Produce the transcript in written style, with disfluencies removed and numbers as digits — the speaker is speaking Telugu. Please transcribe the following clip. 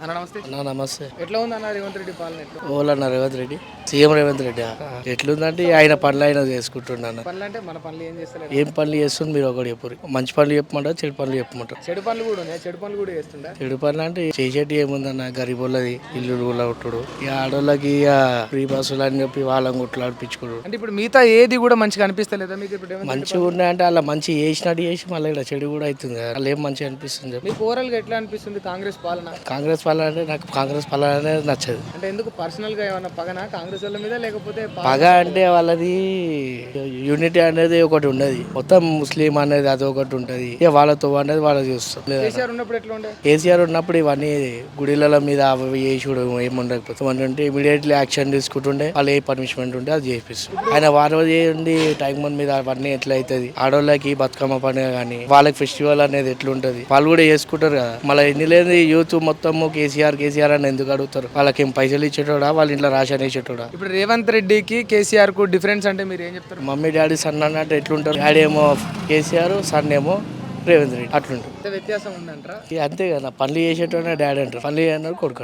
అన్న నమస్తే. అన్న నమస్తే. ఎట్లా ఉంది అన్న రేవంత్ రెడ్డి పాలన? ఎట్లా ఓలన్న రేవంత్ రెడ్డి, సీఎం రేవంత్ రెడ్డి ఎట్లుందంటే ఆయన పనులు ఆయన చేసుకుంటున్నాను. పనులు అంటే మన పనులు ఏం చేస్తలేదు. ఏం పనులు చేస్తుంది మీరు ఒకటి చెప్పరు. మంచి పనులు చెప్పమంటారు, చెడు పనులు చెప్పమంటారు. చెడు పనులు కూడా ఉన్నాయి, చెడు పనులు కూడా చేస్తుందా? చెడు పనులు అంటే చేసేటి ఏముందన్న, గరీబులది ఇల్లు కొట్టుడు, ఇక ఆడోళ్ళకి ఇక ఫ్రీ బస్సులు అని చెప్పి వాళ్ళని కొట్లాడిపించుకోడు. అంటే ఇప్పుడు మిగతా ఏది కూడా మంచిగా అనిపిస్తలేదా మీకు? ఇప్పుడు రేవంత్ రెడ్డి మంచిగా ఉన్నాయంటే అలా మంచి చేసినట్టు చేసి మళ్ళీ ఇక్కడ చెడు కూడా అవుతుంది కదా. అలా ఏం మంచిగా అనిపిస్తుంది చెప్పు. మీకు ఓవరాల్ గా ఎట్లా అనిపిస్తుంది కాంగ్రెస్ పాలన? కాంగ్రెస్ పాలన అంటే నాకు కాంగ్రెస్ పాలన అనేది నచ్చదు. అంటే ఎందుకు పర్సనల్ గా ఏమన్నా పగనా కాంగ్రెస్ వాళ్ళ మీద, లేకపోతే పగ అంటే వాళ్ళది యూనిటీ అనేది ఒకటి ఉండదు, మొత్తం ముస్లిం అనేది అది ఒకటి ఉంటది, ఇక వాళ్ళతో అనేది వాళ్ళకి చూస్తాం. కేసీఆర్ ఉన్నప్పుడు ఎట్లా ఉండే? కేసీఆర్ ఉన్నప్పుడు ఇవన్నీ గుడిల మీద అవి చేసుడు ఏముండకపోతే అంటే ఇమీడియట్లీ యాక్షన్ తీసుకుంటుండే, వాళ్ళు ఏ పనిష్మెంట్ ఉంటే అది చేపిస్తారు. ఆయన వారం చేయండి టైం మీద అవన్నీ ఎట్లా అవుతుంది, ఆడోళ్ళకి బతుకమ్మ పండుగ కానీ వాళ్ళకి ఫెస్టివల్ అనేది ఎట్లుంటది, వాళ్ళు కూడా చేసుకుంటారు కదా. మళ్ళీ ఎన్ని లేదు యూత్ మొత్తము కేసీఆర్ కేసీఆర్ అని ఎందుకు అడుగుతారు? వాళ్ళకి ఏం పైసలు ఇచ్చేటోడా, వాళ్ళ ఇంట్లో రాషన్ వేసేటోడా? ఇప్పుడు రేవంత్ రెడ్డికి కేసీఆర్ కు డిఫరెన్స్ అంటే మీరు ఏం చెప్తారు? మమ్మీ డాడీ సన్ అన్నట్టు ఎట్లుంటారు, డాడీ ఏమో కేసీఆర్, సన్ ఏమో రేవంత్ రెడ్డి, అట్లుంటారు. వ్యత్యాసం ఉందంటారా? అంతే కదా, పనులు చేసేటోనే డాడీ అంటారు, పనులు చేయన్నారు కొడుకు.